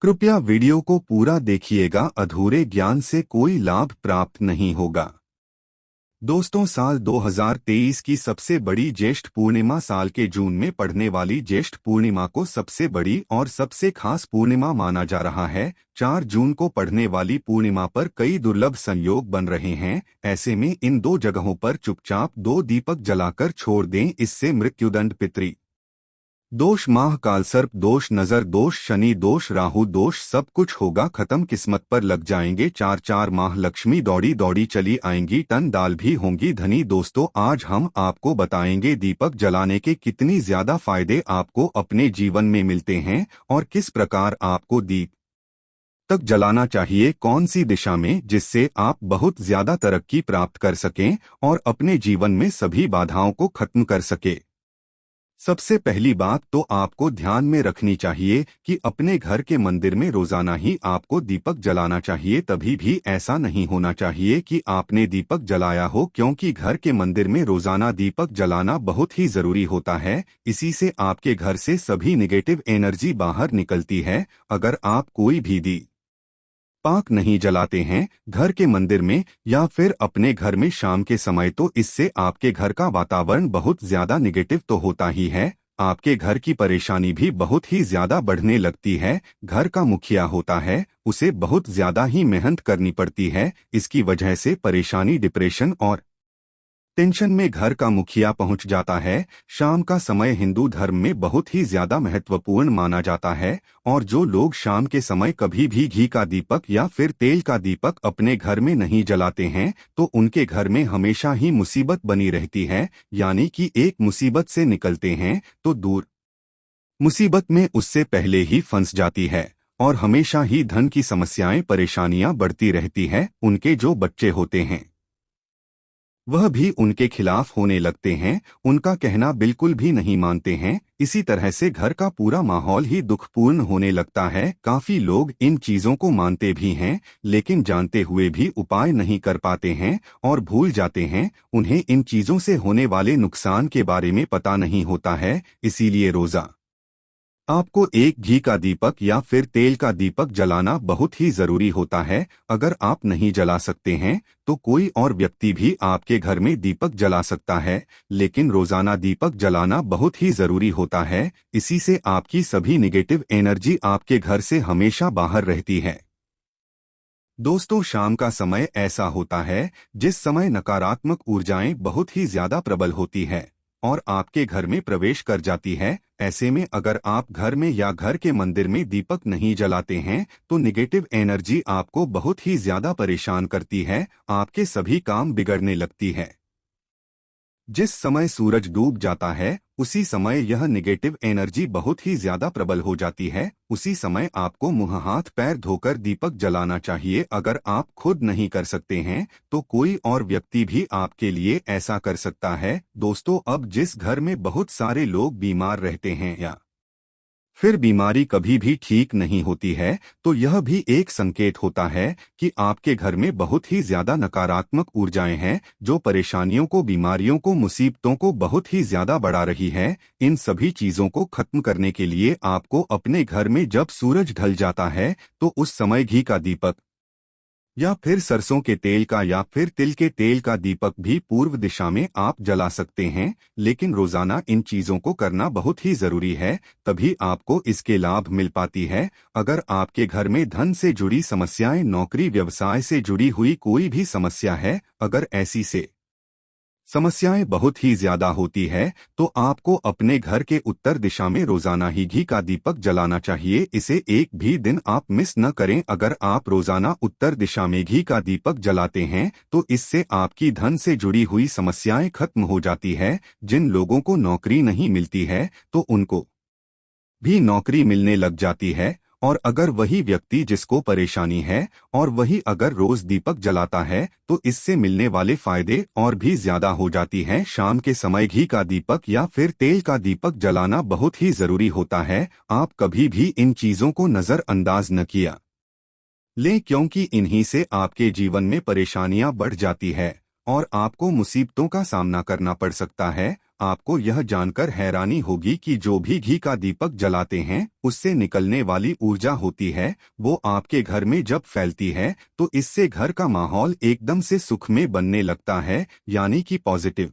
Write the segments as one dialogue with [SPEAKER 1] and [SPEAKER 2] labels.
[SPEAKER 1] कृपया वीडियो को पूरा देखिएगा, अधूरे ज्ञान से कोई लाभ प्राप्त नहीं होगा। दोस्तों, साल 2023 की सबसे बड़ी ज्येष्ठ पूर्णिमा साल के जून में पड़ने वाली ज्येष्ठ पूर्णिमा को सबसे बड़ी और सबसे खास पूर्णिमा माना जा रहा है। 4 जून को पड़ने वाली पूर्णिमा पर कई दुर्लभ संयोग बन रहे हैं। ऐसे में इन 2 जगहों पर चुपचाप 2 दीपक जलाकर छोड़ दें, इससे मृत्युदंड, पितृ दोष, माह काल सर्प दोष, नजर दोष, शनि दोष, राहु दोष सब कुछ होगा खत्म, किस्मत पर लग जाएंगे 4 माह, लक्ष्मी दौड़ी दौड़ी चली आएंगी, टन दाल भी होंगी धनी। दोस्तों, आज हम आपको बताएंगे दीपक जलाने के कितनी ज्यादा फायदे आपको अपने जीवन में मिलते हैं और किस प्रकार आपको दीप तक जलाना चाहिए, कौन सी दिशा में, जिससे आप बहुत ज्यादा तरक्की प्राप्त कर सकें और अपने जीवन में सभी बाधाओं को खत्म कर सके। सबसे पहली बात तो आपको ध्यान में रखनी चाहिए कि अपने घर के मंदिर में रोजाना ही आपको दीपक जलाना चाहिए। तभी भी ऐसा नहीं होना चाहिए कि आपने दीपक जलाया हो, क्योंकि घर के मंदिर में रोजाना दीपक जलाना बहुत ही जरूरी होता है। इसी से आपके घर से सभी निगेटिव एनर्जी बाहर निकलती है। अगर आप कोई भी पाक नहीं जलाते हैं घर के मंदिर में या फिर अपने घर में शाम के समय, तो इससे आपके घर का वातावरण बहुत ज्यादा निगेटिव तो होता ही है, आपके घर की परेशानी भी बहुत ही ज्यादा बढ़ने लगती है। घर का मुखिया होता है, उसे बहुत ज्यादा ही मेहनत करनी पड़ती है। इसकी वजह से परेशानी, डिप्रेशन और टेंशन में घर का मुखिया पहुंच जाता है। शाम का समय हिंदू धर्म में बहुत ही ज्यादा महत्वपूर्ण माना जाता है और जो लोग शाम के समय कभी भी घी का दीपक या फिर तेल का दीपक अपने घर में नहीं जलाते हैं, तो उनके घर में हमेशा ही मुसीबत बनी रहती है। यानी कि एक मुसीबत से निकलते हैं तो दूर मुसीबत में उससे पहले ही फंस जाती है और हमेशा ही धन की समस्याएं, परेशानियां बढ़ती रहती है। उनके जो बच्चे होते हैं वह भी उनके खिलाफ होने लगते हैं, उनका कहना बिल्कुल भी नहीं मानते हैं। इसी तरह से घर का पूरा माहौल ही दुखपूर्ण होने लगता है। काफी लोग इन चीजों को मानते भी हैं, लेकिन जानते हुए भी उपाय नहीं कर पाते हैं और भूल जाते हैं। उन्हें इन चीजों से होने वाले नुकसान के बारे में पता नहीं होता है। इसीलिए रोजा आपको एक घी का दीपक या फिर तेल का दीपक जलाना बहुत ही जरूरी होता है। अगर आप नहीं जला सकते हैं तो कोई और व्यक्ति भी आपके घर में दीपक जला सकता है, लेकिन रोजाना दीपक जलाना बहुत ही जरूरी होता है। इसी से आपकी सभी निगेटिव एनर्जी आपके घर से हमेशा बाहर रहती है। दोस्तों, शाम का समय ऐसा होता है जिस समय नकारात्मक ऊर्जाएं बहुत ही ज्यादा प्रबल होती है और आपके घर में प्रवेश कर जाती है। ऐसे में अगर आप घर में या घर के मंदिर में दीपक नहीं जलाते हैं तो निगेटिव एनर्जी आपको बहुत ही ज्यादा परेशान करती है, आपके सभी काम बिगड़ने लगती है। जिस समय सूरज डूब जाता है उसी समय यह निगेटिव एनर्जी बहुत ही ज्यादा प्रबल हो जाती है। उसी समय आपको मुंह हाथ पैर धोकर दीपक जलाना चाहिए। अगर आप खुद नहीं कर सकते हैं तो कोई और व्यक्ति भी आपके लिए ऐसा कर सकता है। दोस्तों, अब जिस घर में बहुत सारे लोग बीमार रहते हैं या फिर बीमारी कभी भी ठीक नहीं होती है, तो यह भी एक संकेत होता है कि आपके घर में बहुत ही ज्यादा नकारात्मक ऊर्जाएं हैं, जो परेशानियों को, बीमारियों को, मुसीबतों को बहुत ही ज्यादा बढ़ा रही है। इन सभी चीजों को खत्म करने के लिए आपको अपने घर में जब सूरज ढल जाता है तो उस समय घी का दीपक या फिर सरसों के तेल का या फिर तिल के तेल का दीपक भी पूर्व दिशा में आप जला सकते हैं। लेकिन रोजाना इन चीजों को करना बहुत ही जरूरी है, तभी आपको इसके लाभ मिल पाती है। अगर आपके घर में धन से जुड़ी समस्याएं, नौकरी व्यवसाय से जुड़ी हुई कोई भी समस्या है, अगर ऐसी से समस्याएं बहुत ही ज्यादा होती है तो आपको अपने घर के उत्तर दिशा में रोजाना ही घी का दीपक जलाना चाहिए। इसे एक भी दिन आप मिस न करें। अगर आप रोजाना उत्तर दिशा में घी का दीपक जलाते हैं तो इससे आपकी धन से जुड़ी हुई समस्याएं खत्म हो जाती है। जिन लोगों को नौकरी नहीं मिलती है तो उनको भी नौकरी मिलने लग जाती है। और अगर वही व्यक्ति जिसको परेशानी है और वही अगर रोज दीपक जलाता है तो इससे मिलने वाले फायदे और भी ज्यादा हो जाती हैं। शाम के समय घी का दीपक या फिर तेल का दीपक जलाना बहुत ही जरूरी होता है। आप कभी भी इन चीजों को नजरअंदाज न किया लें, क्योंकि इन्हीं से आपके जीवन में परेशानियां बढ़ जाती है और आपको मुसीबतों का सामना करना पड़ सकता है। आपको यह जानकर हैरानी होगी कि जो भी घी का दीपक जलाते हैं उससे निकलने वाली ऊर्जा होती है, वो आपके घर में जब फैलती है तो इससे घर का माहौल एकदम से सुखमय बनने लगता है, यानी कि पॉजिटिव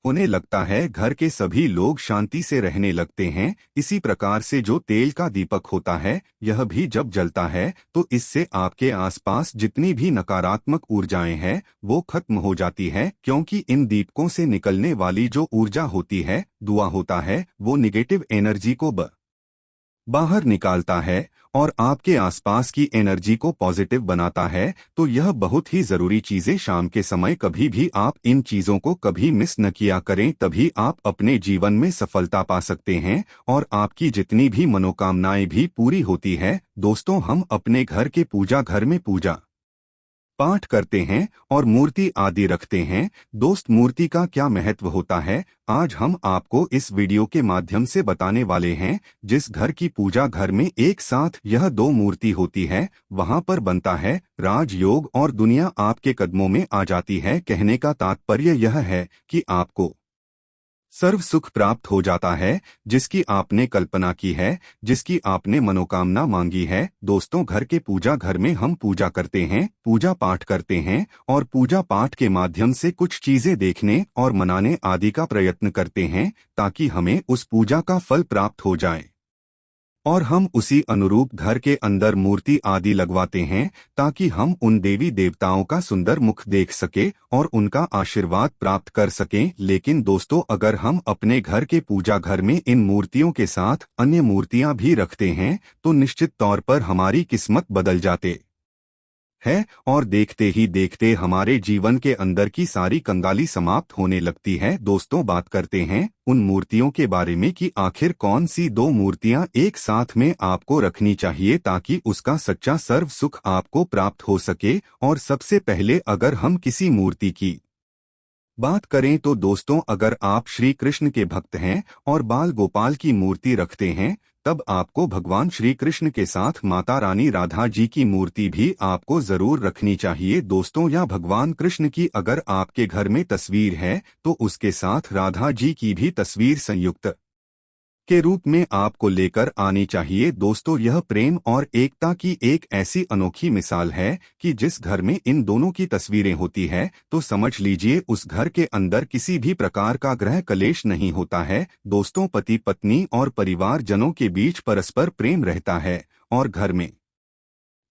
[SPEAKER 1] होने लगता है। घर के सभी लोग शांति से रहने लगते हैं। इसी प्रकार से जो तेल का दीपक होता है, यह भी जब जलता है तो इससे आपके आसपास जितनी भी नकारात्मक ऊर्जाएं हैं वो खत्म हो जाती है, क्योंकि इन दीपकों से निकलने वाली जो ऊर्जा होती है, धुआं होता है, वो निगेटिव एनर्जी को बाहर निकालता है और आपके आसपास की एनर्जी को पॉजिटिव बनाता है। तो यह बहुत ही जरूरी चीजें शाम के समय कभी भी आप इन चीजों को कभी मिस न किया करें, तभी आप अपने जीवन में सफलता पा सकते हैं और आपकी जितनी भी मनोकामनाएं भी पूरी होती है। दोस्तों, हम अपने घर के पूजा घर में पूजा पाठ करते हैं और मूर्ति आदि रखते हैं। दोस्त, मूर्ति का क्या महत्व होता है, आज हम आपको इस वीडियो के माध्यम से बताने वाले हैं। जिस घर की पूजा घर में एक साथ यह दो मूर्ति होती है, वहां पर बनता है राजयोग और दुनिया आपके कदमों में आ जाती है। कहने का तात्पर्य यह है कि आपको सर्व सुख प्राप्त हो जाता है, जिसकी आपने कल्पना की है, जिसकी आपने मनोकामना मांगी है। दोस्तों, घर के पूजा घर में हम पूजा करते हैं, पूजा पाठ करते हैं और पूजा पाठ के माध्यम से कुछ चीजें देखने और मनाने आदि का प्रयत्न करते हैं, ताकि हमें उस पूजा का फल प्राप्त हो जाए और हम उसी अनुरूप घर के अंदर मूर्ति आदि लगवाते हैं, ताकि हम उन देवी देवताओं का सुंदर मुख देख सके और उनका आशीर्वाद प्राप्त कर सकें। लेकिन दोस्तों, अगर हम अपने घर के पूजा घर में इन मूर्तियों के साथ अन्य मूर्तियां भी रखते हैं तो निश्चित तौर पर हमारी किस्मत बदल जाते है और देखते ही देखते हमारे जीवन के अंदर की सारी कंगाली समाप्त होने लगती है। दोस्तों, बात करते हैं उन मूर्तियों के बारे में कि आखिर कौन सी दो मूर्तियां एक साथ में आपको रखनी चाहिए ताकि उसका सच्चा सर्व सुख आपको प्राप्त हो सके। और सबसे पहले अगर हम किसी मूर्ति की बात करें तो दोस्तों, अगर आप श्री कृष्ण के भक्त हैं और बाल गोपाल की मूर्ति रखते हैं, तब आपको भगवान श्री कृष्ण के साथ माता रानी राधा जी की मूर्ति भी आपको जरूर रखनी चाहिए। दोस्तों, या भगवान कृष्ण की अगर आपके घर में तस्वीर है तो उसके साथ राधा जी की भी तस्वीर संयुक्त के रूप में आपको लेकर आनी चाहिए। दोस्तों, यह प्रेम और एकता की एक ऐसी अनोखी मिसाल है कि जिस घर में इन दोनों की तस्वीरें होती है तो समझ लीजिए उस घर के अंदर किसी भी प्रकार का ग्रह कलेश नहीं होता है। दोस्तों, पति पत्नी और परिवार जनों के बीच परस्पर प्रेम रहता है और घर में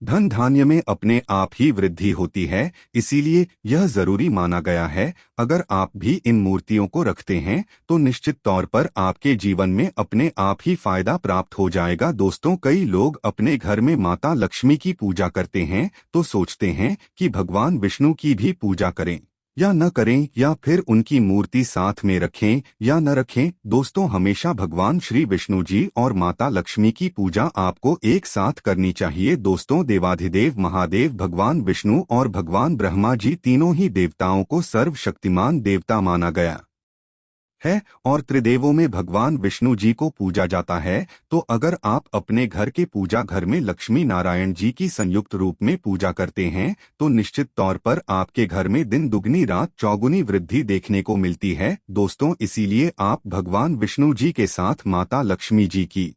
[SPEAKER 1] धन धान्य में अपने आप ही वृद्धि होती है। इसीलिए यह जरूरी माना गया है, अगर आप भी इन मूर्तियों को रखते हैं तो निश्चित तौर पर आपके जीवन में अपने आप ही फायदा प्राप्त हो जाएगा। दोस्तों, कई लोग अपने घर में माता लक्ष्मी की पूजा करते हैं तो सोचते हैं कि भगवान विष्णु की भी पूजा करें या न करें, या फिर उनकी मूर्ति साथ में रखें या न रखें। दोस्तों, हमेशा भगवान श्री विष्णु जी और माता लक्ष्मी की पूजा आपको एक साथ करनी चाहिए। दोस्तों, देवाधिदेव महादेव भगवान विष्णु और भगवान ब्रह्मा जी तीनों ही देवताओं को सर्वशक्तिमान देवता माना गया है और त्रिदेवों में भगवान विष्णु जी को पूजा जाता है। तो अगर आप अपने घर के पूजा घर में लक्ष्मी नारायण जी की संयुक्त रूप में पूजा करते हैं तो निश्चित तौर पर आपके घर में दिन दुगनी रात चौगुनी वृद्धि देखने को मिलती है। दोस्तों, इसीलिए आप भगवान विष्णु जी के साथ माता लक्ष्मी जी की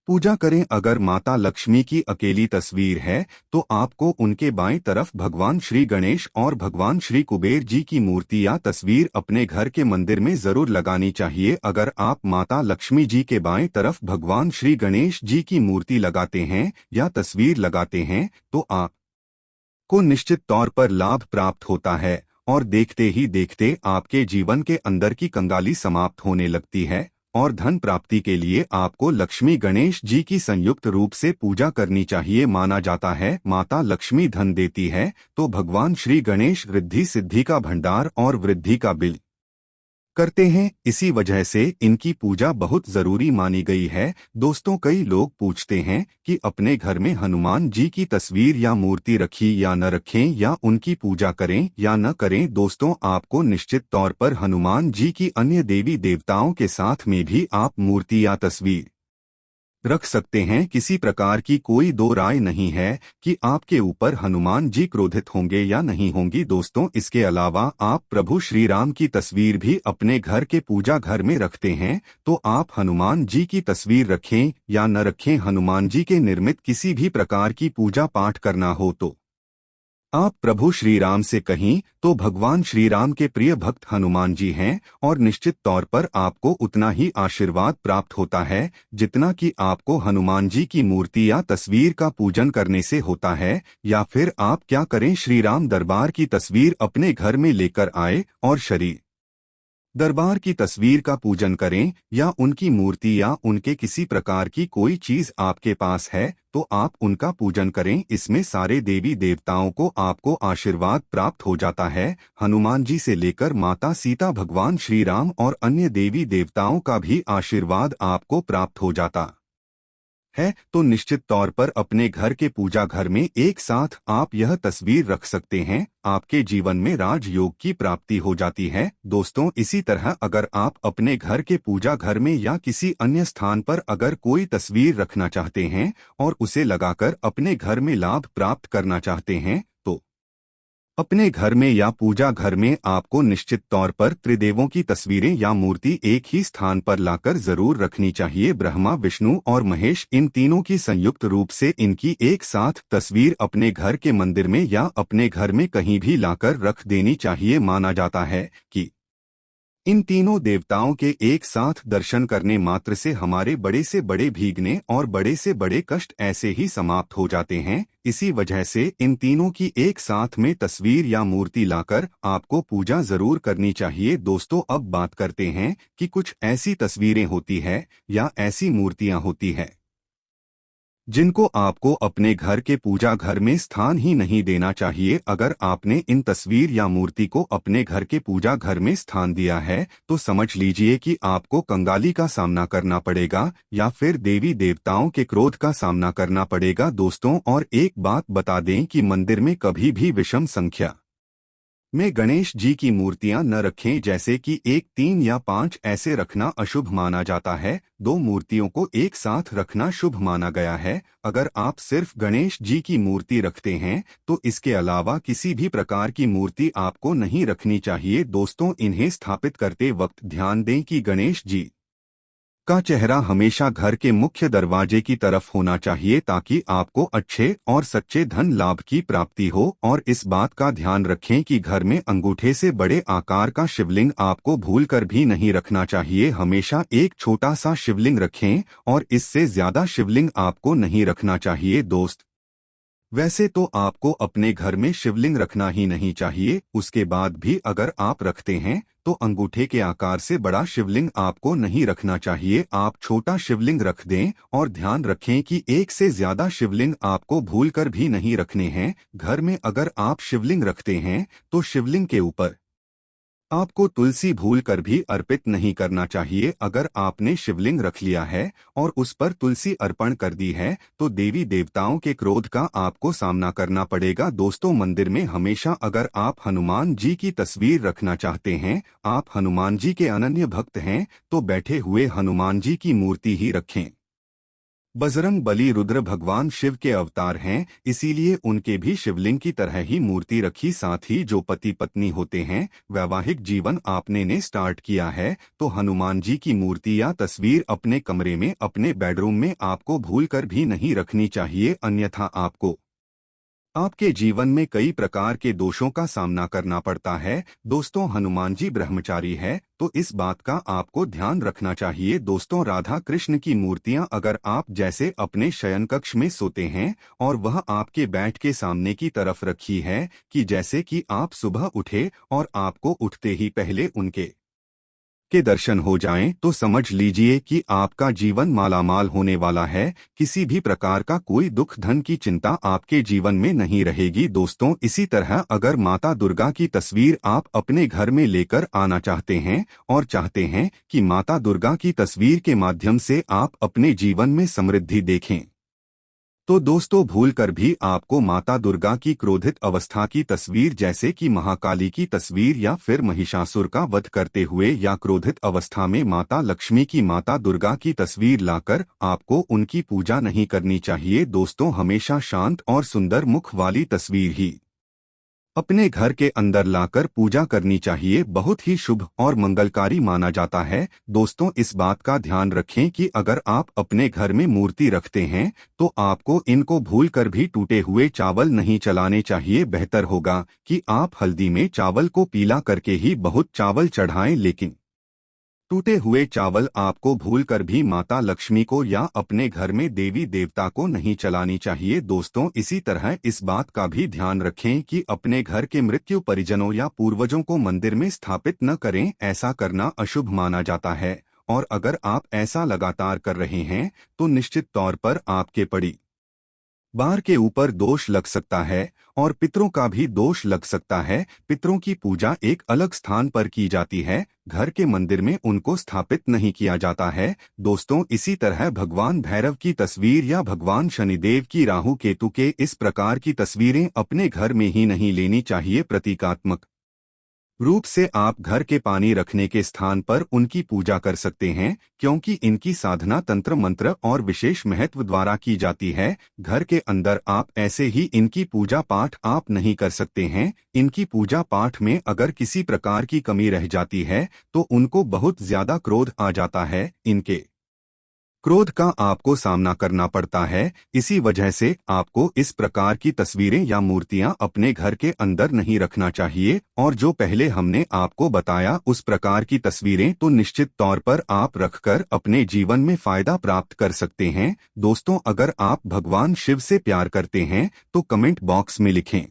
[SPEAKER 1] पूजा करें। अगर माता लक्ष्मी की अकेली तस्वीर है तो आपको उनके बाएं तरफ भगवान श्री गणेश और भगवान श्री कुबेर जी की मूर्ति या तस्वीर अपने घर के मंदिर में जरूर लगानी चाहिए। अगर आप माता लक्ष्मी जी के बाएं तरफ भगवान श्री गणेश जी की मूर्ति लगाते हैं या तस्वीर लगाते हैं तो आपको निश्चित तौर पर लाभ प्राप्त होता है और देखते ही देखते आपके जीवन के अंदर की कंगाली समाप्त होने लगती है और धन प्राप्ति के लिए आपको लक्ष्मी गणेश जी की संयुक्त रूप से पूजा करनी चाहिए। माना जाता है माता लक्ष्मी धन देती है तो भगवान श्री गणेश रिद्धि सिद्धि का भंडार और वृद्धि का बिल करते हैं। इसी वजह से इनकी पूजा बहुत जरूरी मानी गई है। दोस्तों, कई लोग पूछते हैं कि अपने घर में हनुमान जी की तस्वीर या मूर्ति रखी या न रखें, या उनकी पूजा करें या न करें। दोस्तों, आपको निश्चित तौर पर हनुमान जी की अन्य देवी देवताओं के साथ में भी आप मूर्ति या तस्वीर रख सकते हैं। किसी प्रकार की कोई दो राय नहीं है कि आपके ऊपर हनुमान जी क्रोधित होंगे या नहीं होंगी। दोस्तों, इसके अलावा आप प्रभु श्री राम की तस्वीर भी अपने घर के पूजा घर में रखते हैं, तो आप हनुमान जी की तस्वीर रखें या न रखें, हनुमान जी के निर्मित किसी भी प्रकार की पूजा पाठ करना हो तो आप प्रभु श्री राम से कहीं तो भगवान श्री राम के प्रिय भक्त हनुमान जी हैं, और निश्चित तौर पर आपको उतना ही आशीर्वाद प्राप्त होता है जितना कि आपको हनुमान जी की मूर्ति या तस्वीर का पूजन करने से होता है। या फिर आप क्या करें, श्री राम दरबार की तस्वीर अपने घर में लेकर आए और शरीर दरबार की तस्वीर का पूजन करें, या उनकी मूर्ति या उनके किसी प्रकार की कोई चीज आपके पास है तो आप उनका पूजन करें। इसमें सारे देवी देवताओं को आपको आशीर्वाद प्राप्त हो जाता है। हनुमान जी से लेकर माता सीता, भगवान श्री राम और अन्य देवी देवताओं का भी आशीर्वाद आपको प्राप्त हो जाता है। तो निश्चित तौर पर अपने घर के पूजा घर में एक साथ आप यह तस्वीर रख सकते हैं। आपके जीवन में राजयोग की प्राप्ति हो जाती है। दोस्तों, इसी तरह अगर आप अपने घर के पूजा घर में या किसी अन्य स्थान पर अगर कोई तस्वीर रखना चाहते हैं और उसे लगाकर अपने घर में लाभ प्राप्त करना चाहते हैं, तो अपने घर में या पूजा घर में आपको निश्चित तौर पर त्रिदेवों की तस्वीरें या मूर्ति एक ही स्थान पर लाकर जरूर रखनी चाहिए। ब्रह्मा, विष्णु और महेश, इन तीनों की संयुक्त रूप से इनकी एक साथ तस्वीर अपने घर के मंदिर में या अपने घर में कहीं भी लाकर रख देनी चाहिए। माना जाता है कि इन तीनों देवताओं के एक साथ दर्शन करने मात्र से हमारे बड़े से बड़े भीगने और बड़े से बड़े कष्ट ऐसे ही समाप्त हो जाते हैं। इसी वजह से इन तीनों की एक साथ में तस्वीर या मूर्ति लाकर आपको पूजा जरूर करनी चाहिए। दोस्तों, अब बात करते हैं कि कुछ ऐसी तस्वीरें होती है या ऐसी मूर्तियां होती है जिनको आपको अपने घर के पूजा घर में स्थान ही नहीं देना चाहिए। अगर आपने इन तस्वीर या मूर्ति को अपने घर के पूजा घर में स्थान दिया है तो समझ लीजिए कि आपको कंगाली का सामना करना पड़ेगा या फिर देवी देवताओं के क्रोध का सामना करना पड़ेगा। दोस्तों, और एक बात बता दें कि मंदिर में कभी भी विषम संख्या में गणेश जी की मूर्तियां न रखें, जैसे कि 1, 3 या 5 ऐसे रखना अशुभ माना जाता है। दो मूर्तियों को एक साथ रखना शुभ माना गया है। अगर आप सिर्फ गणेश जी की मूर्ति रखते हैं तो इसके अलावा किसी भी प्रकार की मूर्ति आपको नहीं रखनी चाहिए। दोस्तों, इन्हें स्थापित करते वक्त ध्यान दें कि गणेश जी का चेहरा हमेशा घर के मुख्य दरवाजे की तरफ होना चाहिए ताकि आपको अच्छे और सच्चे धन लाभ की प्राप्ति हो। और इस बात का ध्यान रखें कि घर में अंगूठे से बड़े आकार का शिवलिंग आपको भूलकर भी नहीं रखना चाहिए। हमेशा एक छोटा सा शिवलिंग रखें और इससे ज्यादा शिवलिंग आपको नहीं रखना चाहिए। दोस्त, वैसे तो आपको अपने घर में शिवलिंग रखना ही नहीं चाहिए, उसके बाद भी अगर आप रखते हैं तो अंगूठे के आकार से बड़ा शिवलिंग आपको नहीं रखना चाहिए। आप छोटा शिवलिंग रख दें और ध्यान रखें कि एक से ज्यादा शिवलिंग आपको भूलकर भी नहीं रखने हैं। घर में अगर आप शिवलिंग रखते हैं तो शिवलिंग के ऊपर आपको तुलसी भूल कर भी अर्पित नहीं करना चाहिए। अगर आपने शिवलिंग रख लिया है और उस पर तुलसी अर्पण कर दी है तो देवी देवताओं के क्रोध का आपको सामना करना पड़ेगा। दोस्तों, मंदिर में हमेशा अगर आप हनुमान जी की तस्वीर रखना चाहते हैं, आप हनुमान जी के अनन्य भक्त हैं, तो बैठे हुए हनुमान जी की मूर्ति ही रखें। बजरंग बली रुद्र भगवान शिव के अवतार हैं, इसीलिए उनके भी शिवलिंग की तरह ही मूर्ति रखी। साथ ही जो पति पत्नी होते हैं, वैवाहिक जीवन आपने ने स्टार्ट किया है तो हनुमान जी की मूर्ति या तस्वीर अपने कमरे में, अपने बेडरूम में आपको भूलकर भी नहीं रखनी चाहिए, अन्यथा आपको आपके जीवन में कई प्रकार के दोषों का सामना करना पड़ता है। दोस्तों, हनुमान जी ब्रह्मचारी है तो इस बात का आपको ध्यान रखना चाहिए। दोस्तों, राधा कृष्ण की मूर्तियां अगर आप जैसे अपने शयन कक्ष में सोते हैं और वह आपके बेड के सामने की तरफ रखी है कि जैसे कि आप सुबह उठे और आपको उठते ही पहले उनके दर्शन हो जाएं, तो समझ लीजिए कि आपका जीवन मालामाल होने वाला है। किसी भी प्रकार का कोई दुख, धन की चिंता आपके जीवन में नहीं रहेगी। दोस्तों, इसी तरह अगर माता दुर्गा की तस्वीर आप अपने घर में लेकर आना चाहते हैं और चाहते हैं कि माता दुर्गा की तस्वीर के माध्यम से आप अपने जीवन में समृद्धि देखें, तो दोस्तों भूल कर भी आपको माता दुर्गा की क्रोधित अवस्था की तस्वीर जैसे कि महाकाली की तस्वीर या फिर महिषासुर का वध करते हुए या क्रोधित अवस्था में माता लक्ष्मी की माता दुर्गा की तस्वीर लाकर आपको उनकी पूजा नहीं करनी चाहिए। दोस्तों हमेशा शांत और सुंदर मुख वाली तस्वीर ही अपने घर के अंदर लाकर पूजा करनी चाहिए, बहुत ही शुभ और मंगलकारी माना जाता है। दोस्तों इस बात का ध्यान रखें कि अगर आप अपने घर में मूर्ति रखते हैं तो आपको इनको भूलकर भी टूटे हुए चावल नहीं चलाने चाहिए। बेहतर होगा कि आप हल्दी में चावल को पीला करके ही बहुत चावल चढ़ाएं, लेकिन टूटे हुए चावल आपको भूलकर भी माता लक्ष्मी को या अपने घर में देवी देवता को नहीं चलानी चाहिए। दोस्तों इसी तरह इस बात का भी ध्यान रखें कि अपने घर के मृत्यु परिजनों या पूर्वजों को मंदिर में स्थापित न करें, ऐसा करना अशुभ माना जाता है। और अगर आप ऐसा लगातार कर रहे हैं तो निश्चित तौर पर आपके परिवार के ऊपर दोष लग सकता है और पितरों का भी दोष लग सकता है। पितरों की पूजा एक अलग स्थान पर की जाती है, घर के मंदिर में उनको स्थापित नहीं किया जाता है। दोस्तों इसी तरह भगवान भैरव की तस्वीर या भगवान शनिदेव की राहु केतु के इस प्रकार की तस्वीरें अपने घर में ही नहीं लेनी चाहिए। प्रतीकात्मक रूप से आप घर के पानी रखने के स्थान पर उनकी पूजा कर सकते हैं, क्योंकि इनकी साधना तंत्र मंत्र और विशेष महत्व द्वारा की जाती है। घर के अंदर आप ऐसे ही इनकी पूजा पाठ आप नहीं कर सकते हैं। इनकी पूजा पाठ में अगर किसी प्रकार की कमी रह जाती है तो उनको बहुत ज्यादा क्रोध आ जाता है, इनके क्रोध का आपको सामना करना पड़ता है। इसी वजह से आपको इस प्रकार की तस्वीरें या मूर्तियां अपने घर के अंदर नहीं रखना चाहिए। और जो पहले हमने आपको बताया उस प्रकार की तस्वीरें तो निश्चित तौर पर आप रखकर अपने जीवन में फायदा प्राप्त कर सकते हैं। दोस्तों अगर आप भगवान शिव से प्यार करते हैं तो कमेंट बॉक्स में लिखें।